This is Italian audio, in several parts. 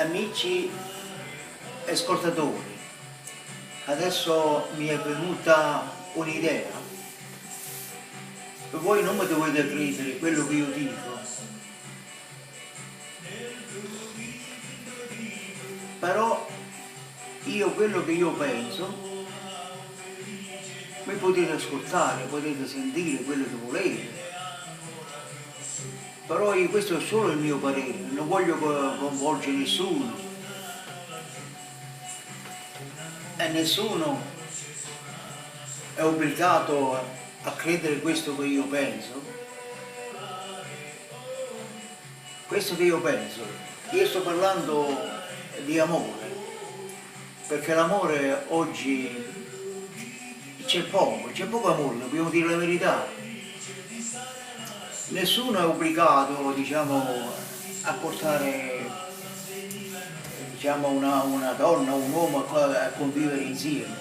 amici ascoltatori, adesso mi è venuta un'idea. Voi non mi dovete credere quello che io dico, però io quello che io penso, mi potete ascoltare, potete sentire quello che volete, però questo è solo il mio parere, non voglio coinvolgere nessuno e nessuno è obbligato a credere questo che io penso. Questo che io penso, io sto parlando di amore, perché l'amore oggi c'è poco amore, dobbiamo dire la verità. Nessuno è obbligato, diciamo, a portare, diciamo, una donna o un uomo a convivere insieme.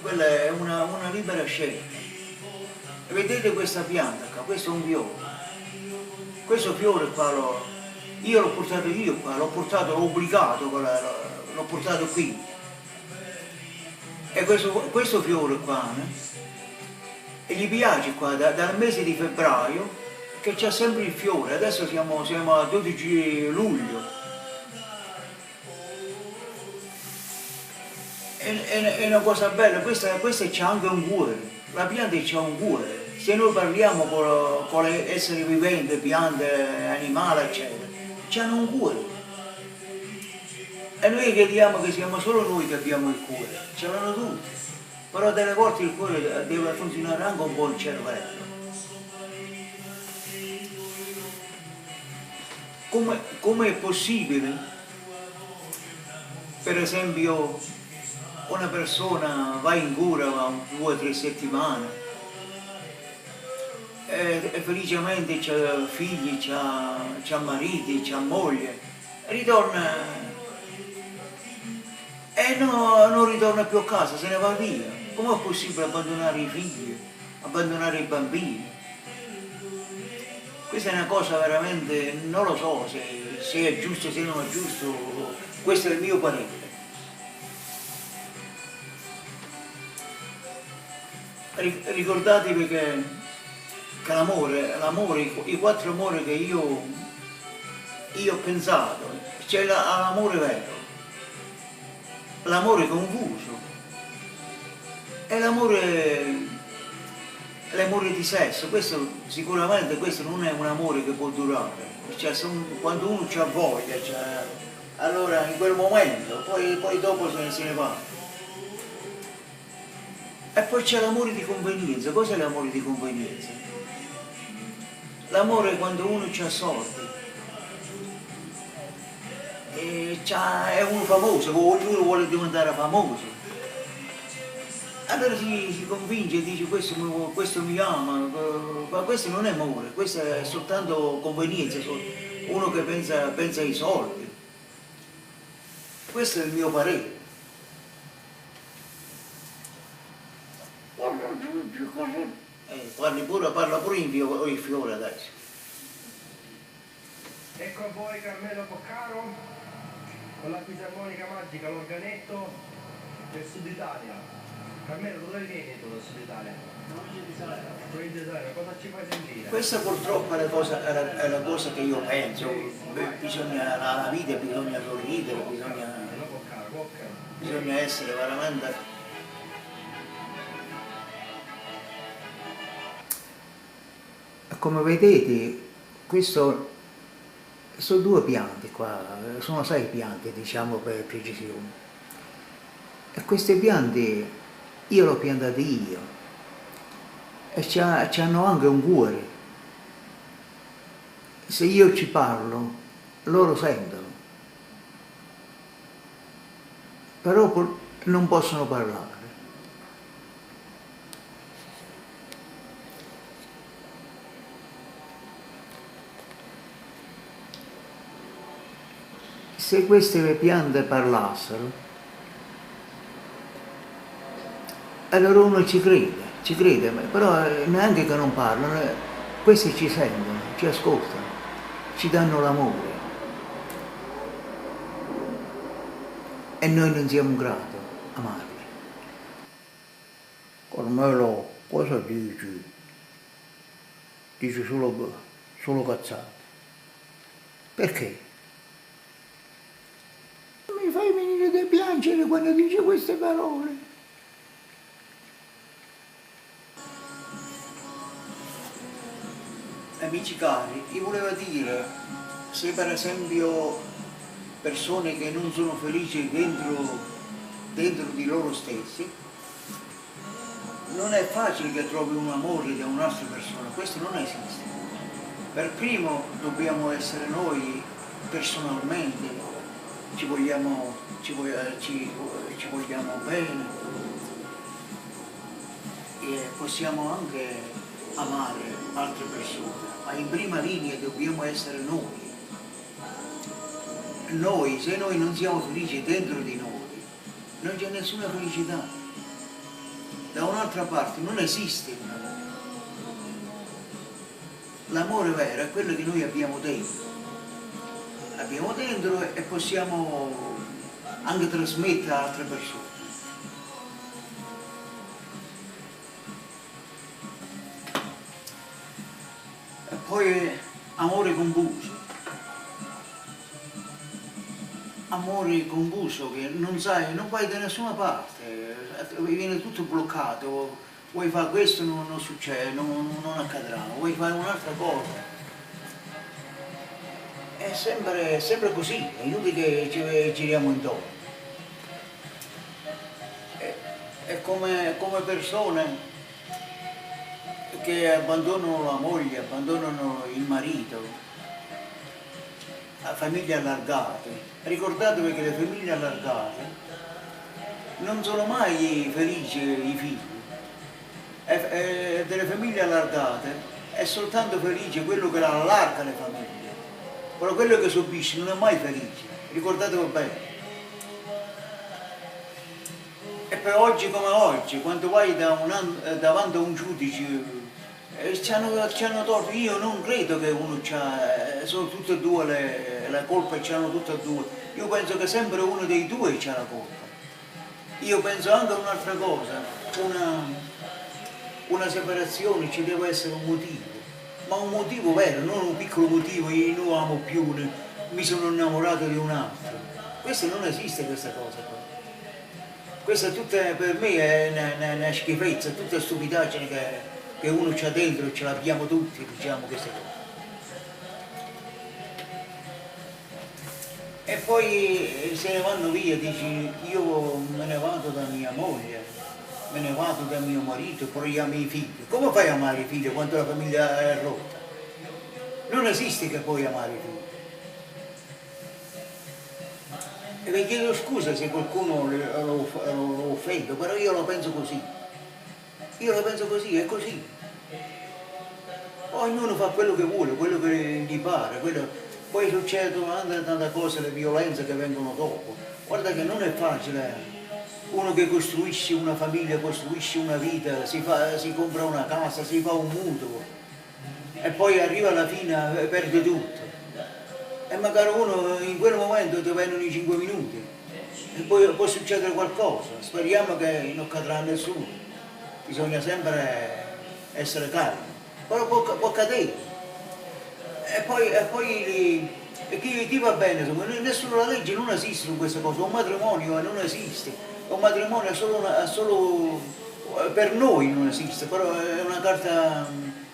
Quella è una libera scelta. E vedete questa pianta qua, questo è un fiore. Questo fiore qua io l'ho portato qua, l'ho obbligato, l'ho portato qui. E questo fiore qua, e gli piace qua dal mese di febbraio, che c'è sempre il fiore. Adesso siamo a 12 luglio. È una cosa bella, questa c'ha anche un cuore, la pianta c'ha un cuore. Se noi parliamo con le esseri viventi, piante, animali, eccetera, c'hanno un cuore. E noi crediamo che siamo solo noi che abbiamo il cuore, ce l'hanno tutti. Però delle volte il cuore deve funzionare anche un po' il cervello. Come è possibile, per esempio, una persona va in cura 2 o 3 settimane e felicemente c'ha figli, c'ha mariti, c'ha moglie, ritorna e non ritorna più a casa, se ne va via. Com'è possibile abbandonare i figli, abbandonare i bambini? Questa è una cosa veramente, non lo so se è giusto, se non è giusto, questo è il mio parere. Ricordatevi che l'amore, i 4 amori che io ho pensato, c'è l'amore vero, l'amore confuso e l'amore di sesso. Questo sicuramente non è un amore che può durare, cioè, quando uno c'ha voglia, allora in quel momento, poi dopo se ne va. E poi c'è l'amore di convenienza. Cos'è l'amore di convenienza? L'amore è quando uno ha soldi, è uno famoso, ognuno vuole diventare famoso. Allora si convince e dice questo mi ama, ma questo non è amore, questo è soltanto convenienza, uno che pensa ai soldi. Questo è il mio parere. Parla pure il fiore adesso. Ecco a voi Carmelo Boccaro con la fisarmonica magica, l'organetto del Sud Italia. Carmelo, dove vieni tu dal Sud Italia? Provincia di Salerno, cosa ci fai sentire? Questa purtroppo è la cosa che io penso. La vita bisogna sorridere, bisogna essere veramente. Come vedete, questo sono 2 piante qua, sono 6 piante, diciamo, per precisione. E queste piante io le ho piantate io e hanno anche un cuore. Se io ci parlo, loro sentono, però non possono parlare. Se queste piante parlassero, allora uno ci crede, però neanche che non parlano, questi ci sentono, ci ascoltano, ci danno l'amore. e noi non siamo grati a amarli. Carmelo, cosa dici? Dici solo cazzate. Perché? Mi fai venire da piangere quando dici queste parole. Amici cari, io volevo dire, se per esempio persone che non sono felici dentro di loro stessi, non è facile che trovi un amore da un'altra persona, questo non esiste. Per primo dobbiamo essere noi personalmente, ci vogliamo bene e possiamo anche amare altre persone, ma in prima linea dobbiamo essere noi. Noi, se noi non siamo felici dentro di noi, non c'è nessuna felicità. Da un'altra parte non esiste un amore. L'amore vero è quello che noi abbiamo dentro. Abbiamo dentro e possiamo anche trasmettere a altre persone. E poi amore confuso. Amore confuso che non sai, non vai da nessuna parte, viene tutto bloccato, vuoi fare questo non succede, non accadrà, vuoi fare un'altra cosa. È sempre così, è inutile che ci giriamo intorno. È come persone che abbandonano la moglie, abbandonano il marito, a famiglie allargate. Ricordatevi che le famiglie allargate non sono mai felici i figli. Delle famiglie allargate è soltanto felice quello che allarga le famiglie, però quello che subisce non è mai felice, ricordatevi bene. E per oggi come oggi, quando vai davanti a un giudice, ci hanno torto, io non credo che uno sono tutte e due le colpe, c'hanno tutte e due. Io penso che sempre uno dei due c'ha la colpa. Io penso anche a un'altra cosa, una separazione ci deve essere un motivo, ma un motivo vero, non un piccolo motivo, io non amo più, mi sono innamorato di un altro. Questo non esiste, questa cosa qua. Questa per me è una schifezza, tutta stupidaggine che uno c'ha dentro e ce l'abbiamo tutti, diciamo queste cose. E poi se ne vanno via, dici io me ne vado da mia moglie, me ne vado da mio marito, poi amo i figli. Come fai a amare i figli quando la famiglia è rotta? Non esiste che puoi amare i figli. E vi chiedo scusa se qualcuno lo offendo, però io la penso così. Io la penso così, è così. Ognuno fa quello che vuole, quello che gli pare, poi succedono tante cose, le violenze che vengono dopo. Guarda che non è facile. Uno che costruisce una famiglia, costruisce una vita, si compra una casa, si fa un mutuo e poi arriva alla fine e perde tutto. E magari uno in quel momento ti vengono i 5 minuti e poi può succedere qualcosa. Speriamo che non accadrà a nessuno. Bisogna sempre essere calmi. Però può accadere. E poi chi va bene, nessuno, la legge non esiste su queste cose, un matrimonio non esiste, un matrimonio è solo per noi non esiste, però è una carta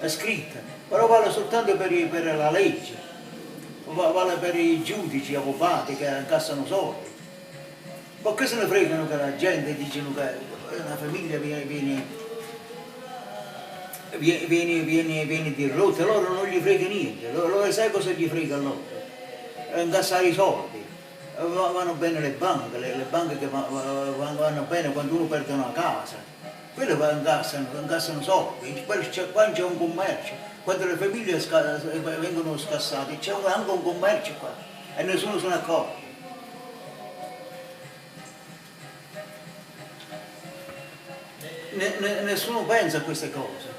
scritta, però vale soltanto per la legge, vale per i giudici, avvocati che incassano soldi. Ma che se ne fregano che la gente dicono che una famiglia viene dirotta, loro non gli frega niente, loro sai cosa gli frega a loro? Incassare i soldi, vanno bene le banche che vanno bene quando uno perde una casa, quelle incassano soldi, qua c'è un commercio, quando le famiglie vengono scassate c'è anche un commercio qua e nessuno se ne accorge. Nessuno pensa a queste cose.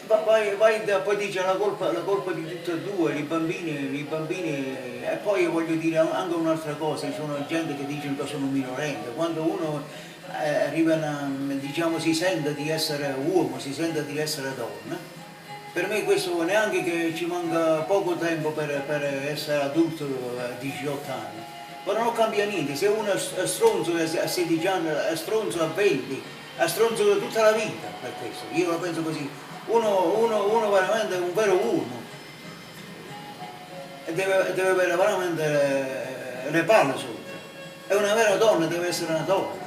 Poi dice la colpa di tutti e due, i bambini, e poi voglio dire anche un'altra cosa, ci sono gente che dicono che sono minorenni, quando uno diciamo, si sente di essere uomo, si sente di essere donna, per me questo neanche che ci manca poco tempo per essere adulto a 18 anni, però non cambia niente, se uno è stronzo a 16 anni, è stronzo a 20, è stronzo tutta la vita per questo, io la penso così. Uno veramente è un vero uomo e deve avere veramente le palle sotto. E una vera donna deve essere una donna.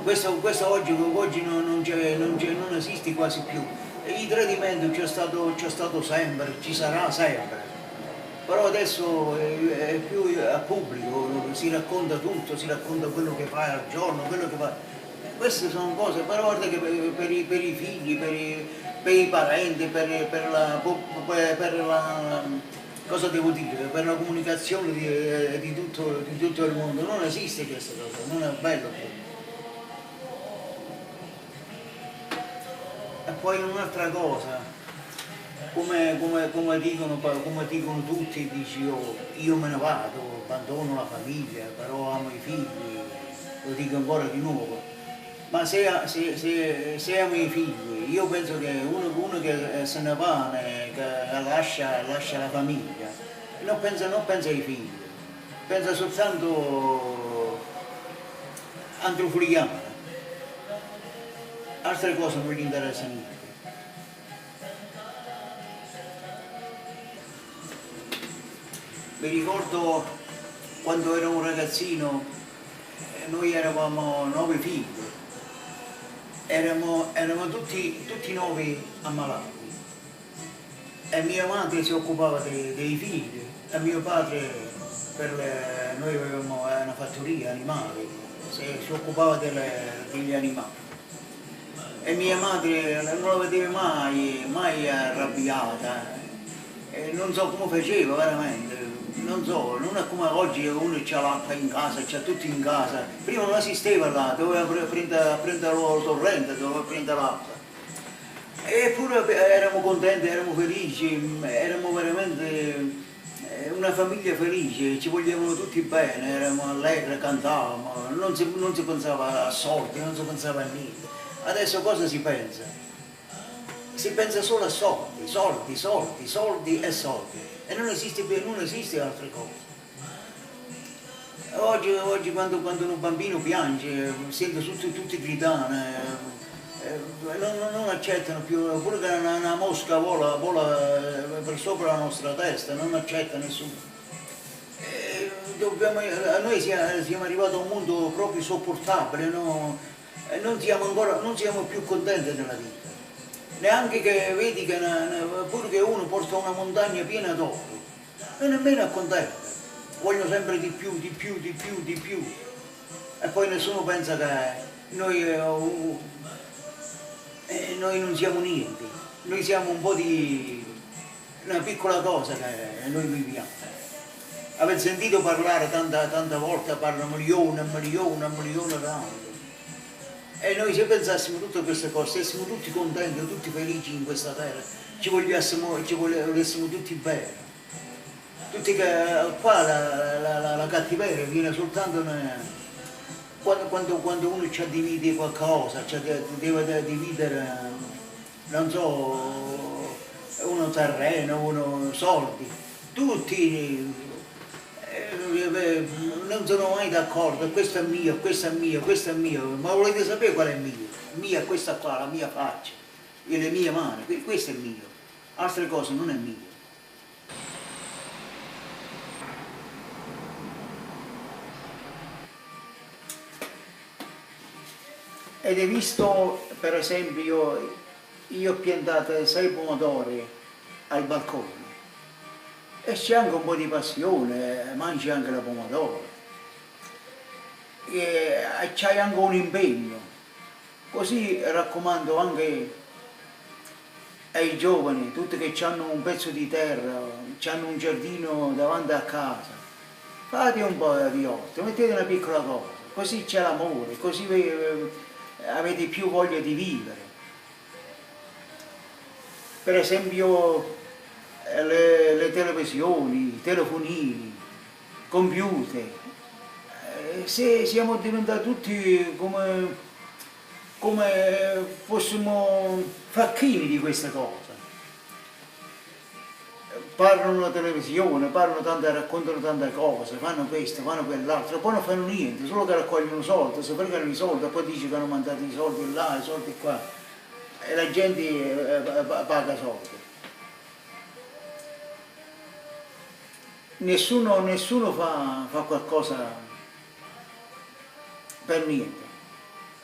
Questo oggi non esiste quasi più. E il tradimento c'è stato sempre, ci sarà sempre. Però adesso è più a pubblico, si racconta tutto, si racconta quello che fai al giorno, quello che fa. Queste sono cose, però guarda che per i figli, per i parenti, cosa devo dire, per la comunicazione di tutto il mondo, non esiste questa cosa, non è bello più. E poi un'altra cosa, come dicono tutti, dici io me ne vado, abbandono la famiglia, però amo i figli, lo dico ancora di nuovo. Ma se amo i figli, io penso che uno che se ne va, che lascia la famiglia, non pensa ai figli, pensa soltanto antrofuliana, altre cose non gli interessa niente. Mi ricordo quando ero un ragazzino, noi eravamo 9 figli. Erano tutti 9 ammalati e mia madre si occupava dei figli e mio padre, noi avevamo una fattoria animali, si occupava degli animali e mia madre non la vedeva mai arrabbiata, e non so come faceva veramente. Non so, non è come oggi uno c'ha l'acqua in casa, c'ha tutto in casa. Prima non esisteva là, doveva prendere il torrente, doveva prendere l'acqua. Eppure eravamo contenti, eravamo felici, eravamo veramente una famiglia felice, ci volevano tutti bene, eravamo allegri, cantavamo, non si pensava a soldi, non si pensava a niente. Adesso cosa si pensa? Si pensa solo a soldi, soldi, soldi, soldi e soldi. E non esiste altre cose. Oggi quando un bambino piange, sente tutti gridare, non accettano più, pure che una mosca vola per sopra la nostra testa, non accetta nessuno. Noi siamo arrivati a un mondo proprio sopportabile, no? Non siamo più contenti della vita. Neanche che vedi che pure che uno porta una montagna piena d'oro, non nemmeno accontenta, vogliono sempre di più, di più, di più, di più. E poi nessuno pensa che noi non siamo niente, noi siamo un po' di una piccola cosa che noi viviamo. Avete sentito parlare tante volte, parlano milioni e milioni e milioni d'anni. E noi se pensassimo tutte queste cose, stessimo tutti contenti, tutti felici in questa terra, ci volessimo tutti bene. Tutti che qua la cattiveria viene soltanto quando uno ci divide qualcosa, deve dividere, non so, uno terreno, uno soldi, tutti non sono mai d'accordo, questo è mio, questo è mio, questo è mio, ma volete sapere qual è mio? Mia è questa qua, la mia faccia, e le mie mani, questo è mio, altre cose non è mio. Ed hai visto, per esempio, io ho piantato 6 pomodori al balcone e c'è anche un po' di passione, mangi anche la pomodoro e c'hai anche un impegno. Così raccomando anche ai giovani, tutti che hanno un pezzo di terra, hanno un giardino davanti a casa, fate un po' di orto, mettete una piccola cosa, così c'è l'amore, così avete più voglia di vivere. per esempio le televisioni, i telefonini, computer, se siamo diventati tutti come fossimo facchini di queste cose. Parlano la televisione, raccontano tante cose, fanno questo, fanno quell'altro, poi non fanno niente, solo che raccogliono soldi, si fregano i soldi, e poi dicono che hanno mandato i soldi là, i soldi qua, e la gente paga soldi. Nessuno fa qualcosa per niente,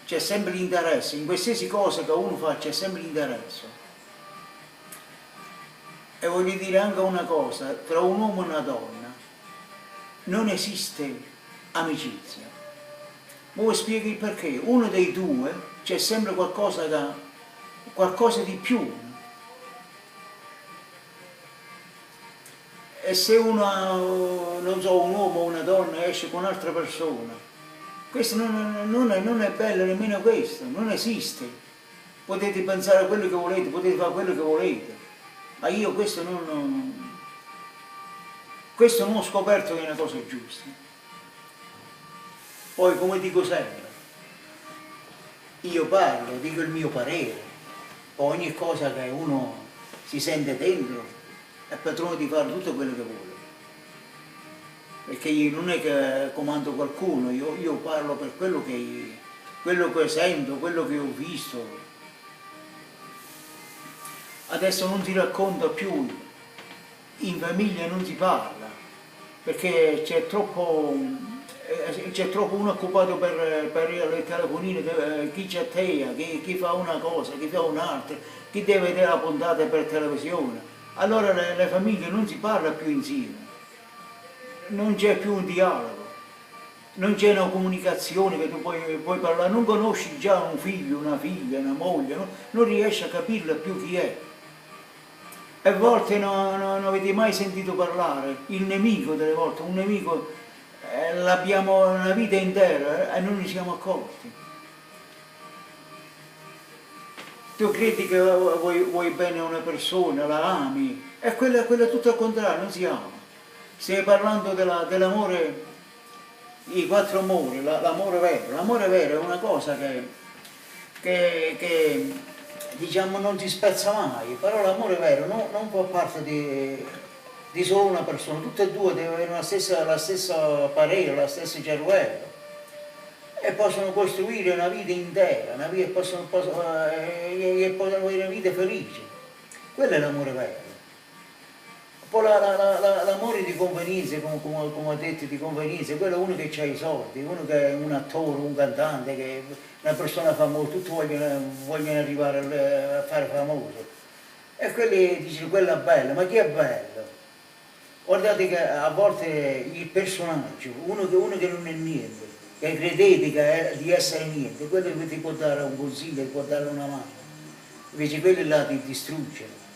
c'è sempre l'interesse, in qualsiasi cosa che uno fa c'è sempre l'interesse. E voglio dire anche una cosa, tra un uomo e una donna non esiste amicizia. Ora spiego il perché. Uno dei due c'è sempre qualcosa di più. E se uno, non so, un uomo o una donna esce con un'altra persona, questo non è bello nemmeno questo, non esiste. Potete pensare a quello che volete, potete fare quello che volete. Ma io questo non ho scoperto che è una cosa giusta. Poi, come dico sempre, io parlo, dico il mio parere, ogni cosa che uno si sente dentro è padrone di fare tutto quello che vuole. Perché io non è che comando qualcuno, io parlo per quello che sento, quello che ho visto. Adesso non si racconta più, in famiglia non si parla, perché c'è troppo uno occupato per le telefonine, chi chattea, chi fa una cosa, chi fa un'altra, chi deve vedere la puntata per televisione. Allora le famiglie non si parla più insieme, non c'è più un dialogo, non c'è una comunicazione che tu puoi parlare, non conosci già un figlio, una figlia, una moglie, non riesci a capirla più chi è. E a volte non avete mai sentito parlare, il nemico delle volte, un nemico l'abbiamo una vita intera e non ne siamo accorti. Tu credi che vuoi bene a una persona, la ami, e quella è tutto al contrario, non si ama. Stai parlando dell'amore, i 4 amori, l'amore vero. L'amore vero è una cosa che diciamo non si spezza mai, però l'amore vero non fa parte di solo una persona, tutte e due devono avere la stessa parere, la stessa cervello e possono costruire una vita intera, possono avere una vita felice. Quello è l'amore vero. Poi l'amore di convenienza, come ho detto, di convenienza, quello è uno che ha i soldi, uno che è un attore, un cantante, che è una persona famosa, tutti vogliono arrivare a fare famoso. E quelli dicono, quello è bello, ma chi è bello? Guardate che a volte il personaggio, uno che non è niente, che credete di essere niente, quello che ti può dare un consiglio, ti può dare una mano, invece quelli là ti distruggono.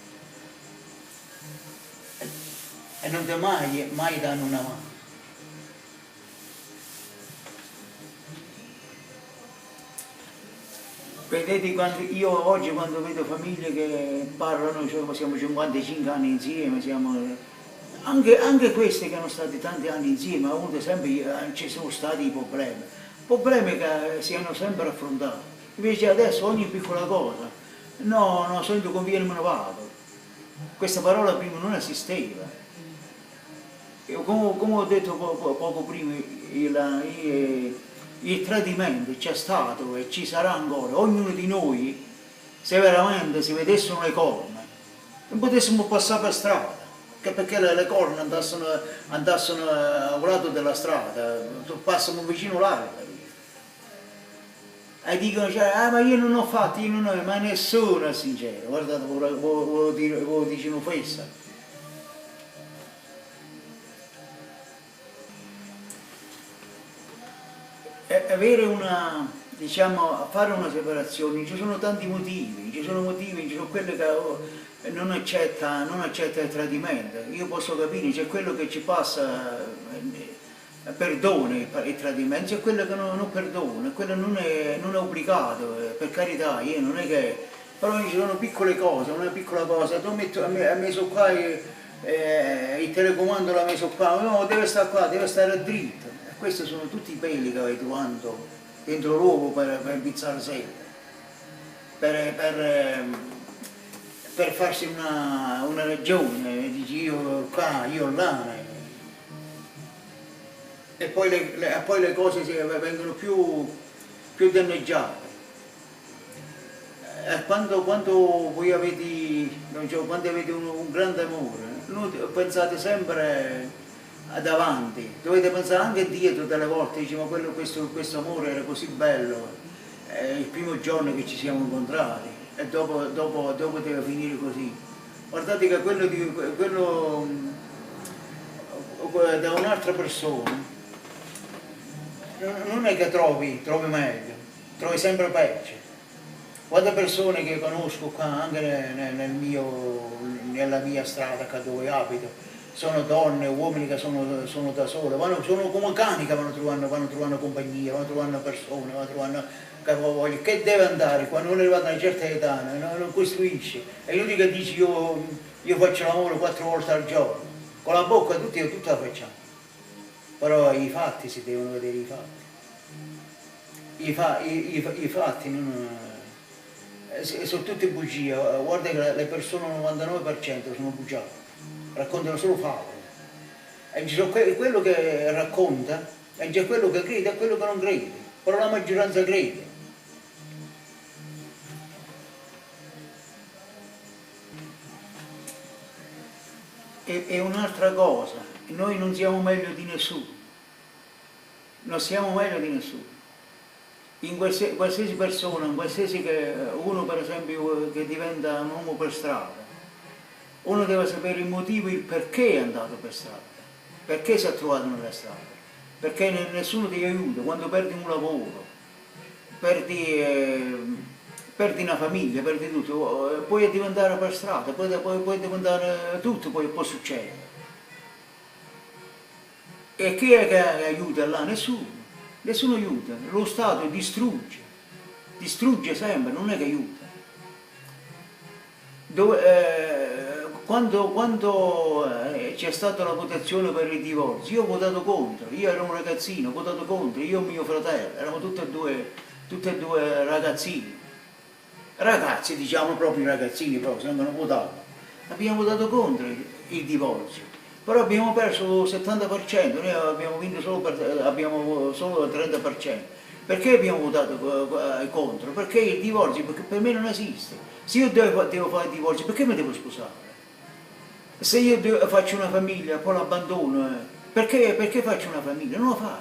E non ti mai danno una mano. Vedete, io oggi quando vedo famiglie che parlano, cioè, siamo 55 anni insieme, anche queste che hanno stati tanti anni insieme, ci sono stati i problemi che si hanno sempre affrontati. Invece adesso ogni piccola cosa, no, sento conviene me ne vado. Questa parola prima non esisteva. Come ho detto poco prima, il tradimento c'è stato e ci sarà ancora. Ognuno di noi, se veramente si vedessero le corna, non potessimo passare per strada, perché le corna andassero a un lato della strada, passano vicino all'albero. E dicono, cioè, ma io non ho fatto, ma nessuno è sincero, guardate, lo dicono fessa. Fare una separazione, ci sono tanti motivi, ci sono quelli che non accetta il tradimento. Io posso capire, c'è quello che ci passa, perdona il tradimento, c'è quello che non perdona, quello non è obbligato, per carità, io non è che Però ci sono piccole cose, una piccola cosa, tu ha messo qua il telecomando, l'ha messo qua, no, deve stare qua, deve stare dritto. E questi sono tutti i peli che avete quando dentro l'uovo per pizzare sempre, per farsi una ragione, dici io qua, io là. E poi le cose vengono più danneggiate. Quando voi avete, non so, quando avete un grande amore, non pensate sempre ad avanti, dovete pensare anche dietro delle volte, dice, ma questo amore era così bello, il primo giorno che ci siamo incontrati e dopo deve finire così. Guardate che quello da un'altra persona non è che trovi meglio, trovi sempre peggio. Quante persone che conosco qua, anche nella mia strada, dove abito, sono donne, uomini che sono da sole, sono come cani che vanno trovando compagnia, vanno trovando persone, vanno trovando capovoglio. Che deve andare quando uno è arrivato a una certa età, non costruisce. È inutile che dici io faccio l'amore 4 volte al giorno, con la bocca tutta la facciamo. Però i fatti si devono vedere i fatti. I fatti non... sono tutte bugie, guarda che le persone al 99% sono bugiate, raccontano solo favole. E ci sono quello che racconta, e c'è quello che crede e quello che non crede, però la maggioranza crede. E un'altra cosa, noi non siamo meglio di nessuno, non siamo meglio di nessuno. In qualsiasi persona, uno per esempio che diventa un uomo per strada, uno deve sapere il motivo, il perché è andato per strada, perché si è trovato nella strada, perché nessuno ti aiuta, quando perdi un lavoro, perdi una famiglia, perdi tutto, puoi diventare per strada, puoi diventare tutto, poi può succedere. E chi è che aiuta là? Nessuno. Nessuno aiuta, lo Stato distrugge sempre, non è che aiuta. Quando c'è stata la votazione per il divorzio, io ho votato contro, io ero un ragazzino, ho votato contro, io e mio fratello, eravamo tutti e due ragazzini. Ragazzi, diciamo proprio ragazzini, proprio, se non votato. Abbiamo votato contro il divorzio. Però abbiamo perso il 70%, noi abbiamo vinto abbiamo solo il 30%. Perché abbiamo votato contro? Perché il divorzio per me non esiste. Se io devo fare il divorzio, perché mi devo sposare? Se io faccio una famiglia, poi l'abbandono, perché faccio una famiglia? Non lo fai.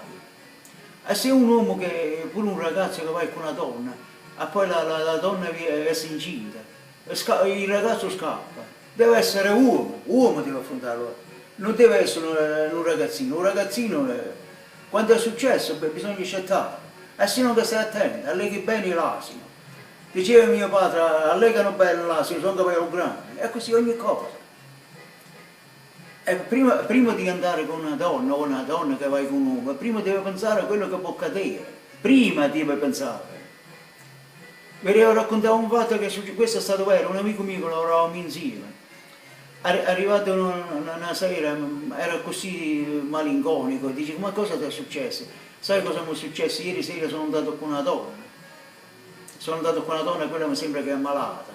E se un uomo, pure un ragazzo che va con una donna, e poi la donna è incinta, il ragazzo scappa, deve essere uomo deve affrontarlo. Non deve essere un ragazzino quando è successo bisogna accettare, e se no che stai attento, alleghi bene l'asino. Diceva mio padre, allegano bene l'asino, sono capelli grandi, e così ogni cosa. E prima di andare con una donna o una donna che vai con un uomo, prima deve pensare a quello che può accadere, prima deve pensare. Vi raccontavo un fatto che questo è stato vero, un amico mio che lavoravamo insieme. Arrivato una sera, era così malinconico, dice ma cosa ti è successo? Sai cosa mi è successo? Ieri sera sono andato con una donna, e quella mi sembra che è ammalata.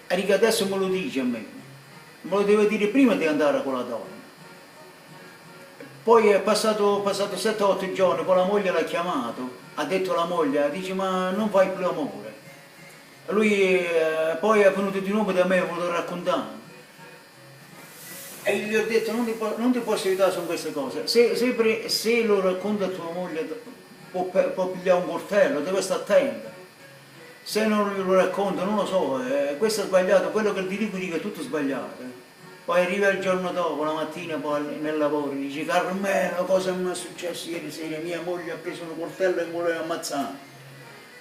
E dice adesso me lo dice a me lo deve dire prima di andare con la donna. Poi è passato 7-8 giorni, poi la moglie l'ha chiamato, ha detto alla moglie, dice ma non fai più amore. Lui poi è venuto di nuovo da me e me lo raccontare. E gli ho detto non ti posso aiutare su queste cose, se lo racconta a tua moglie può pigliare un coltello, deve stare attenta. Se non lo racconta, non lo so, questo è sbagliato, quello che ti dico è tutto sbagliato. Poi arriva il giorno dopo, la mattina poi nel lavoro, dice Carmelo, cosa mi è successo ieri sera? Mia moglie ha preso un coltello e mi voleva ammazzare.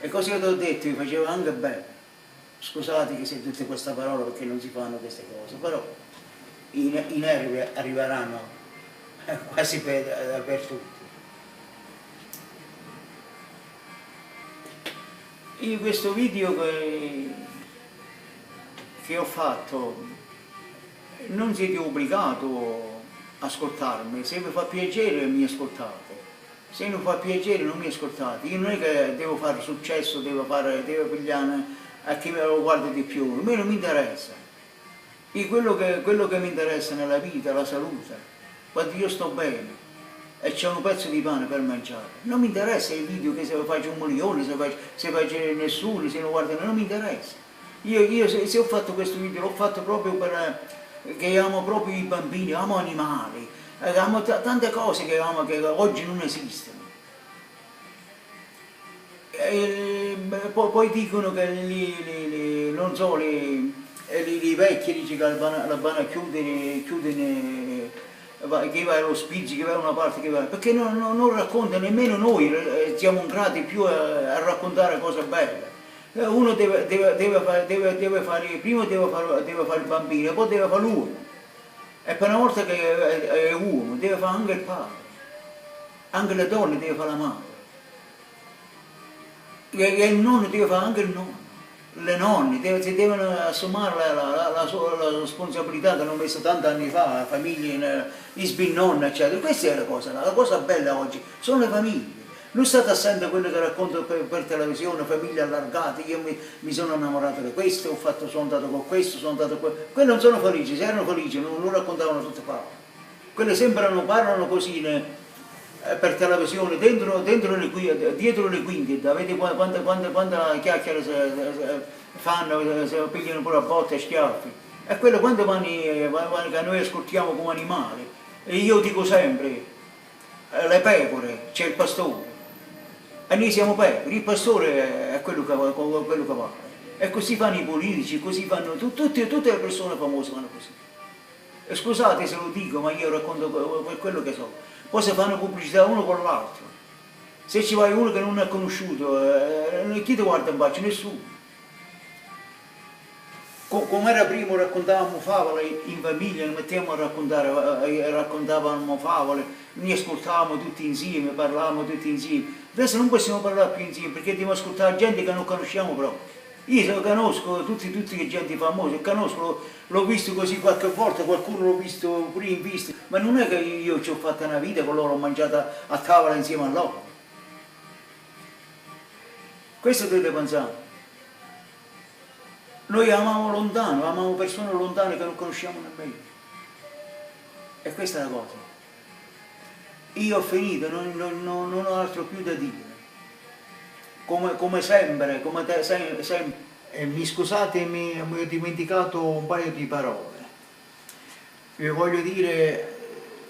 E così io ti ho detto, mi faceva anche bene. Scusate che se tutte queste parole perché non si fanno queste cose, però i nervi arriveranno quasi per tutti. In questo video che ho fatto, non siete obbligato a ascoltarmi, se vi fa piacere mi ascoltate, se non fa piacere non mi ascoltate. Io non è che devo fare successo, devo pigliare a chi me lo guarda di più, a me non mi interessa. Io quello che mi interessa nella vita è la salute, quando io sto bene e c'è un pezzo di pane per mangiare, non mi interessa il video che se lo faccio 1 milione, se faccio nessuno, se lo guardano, non mi interessa. Io se ho fatto questo video l'ho fatto proprio perché amo proprio i bambini, amo animali, amo tante cose che amo che oggi non esistono. Poi dicono che non so, i vecchi dice che la vanno a chiudere, che va all'ospizio, che va a una parte, che va, perché non racconta, nemmeno noi siamo grati più a raccontare cose belle. Uno deve fare, prima deve fare il bambino, poi deve fare l'uomo. E per una volta che è uomo, deve fare anche il padre, anche le donne deve fare la madre. E il nonno deve fare anche il nonno. Le nonne si devono assumere la responsabilità che hanno messo tanti anni fa, la famiglia, i sbinonni, eccetera. Questa è la cosa bella oggi, sono le famiglie. Non state assente a quello che racconto per televisione, famiglie allargate, io mi sono innamorato di questo, sono andato con questo, sono andato con questo. Quelli non sono felici, se erano felici non raccontavano tutte parole. Quelli sembrano, parlano così per televisione, dietro le quinte, vedete quante chiacchiere fanno, se pigliano pure a botte e schiaffi. E quello quando vanno che noi ascoltiamo come animali. E io dico sempre, le pecore, c'è il pastore. E noi siamo pecore, il pastore è quello che va. E così fanno i politici, così fanno tutte le persone famose fanno così. E scusate se lo dico, ma io racconto per quello che so. Poi si fanno pubblicità uno con l'altro. Se ci vai uno che non è conosciuto, chi ti guarda in faccia? Nessuno. Come era prima raccontavamo favole in famiglia, ne mettiamo a raccontavamo favole, ne ascoltavamo tutti insieme, parlavamo tutti insieme. Adesso non possiamo parlare più insieme perché dobbiamo ascoltare gente che non conosciamo proprio. Io conosco tutti che gente famosa, l'ho visto così qualche volta, qualcuno l'ho visto pure in vista, ma non è che io ci ho fatta una vita con loro, ho mangiato a tavola insieme a loro. Questo dovete pensare. Noi amiamo lontano, amiamo persone lontane che non conosciamo nemmeno. E questa è la cosa. Io ho finito, non ho altro più da dire. Come sempre, come te sempre. E mi scusate, mi ho dimenticato un paio di parole. Vi voglio dire,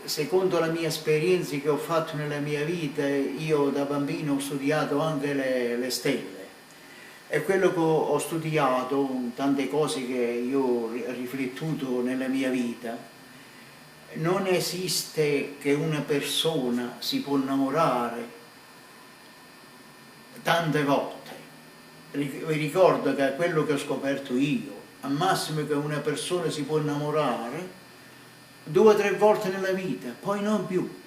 secondo la mia esperienza che ho fatto nella mia vita, io da bambino ho studiato anche le stelle. E quello che ho studiato, tante cose che io ho riflettuto nella mia vita, non esiste che una persona si può innamorare tante volte. Vi ricordo che quello che ho scoperto io, al massimo che una persona si può innamorare 2 o 3 volte nella vita, poi non più.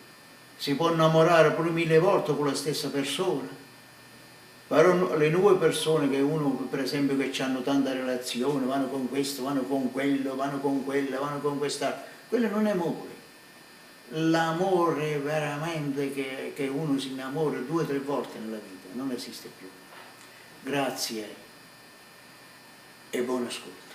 Si può innamorare pure 1000 volte con la stessa persona. Però le nuove persone che uno, per esempio, che hanno tanta relazione, vanno con questo, vanno con quello, vanno con quella, vanno con questa, quello non è amore. L'amore veramente che uno si innamora 2 o 3 volte nella vita, non esiste più. Grazie e buon ascolto.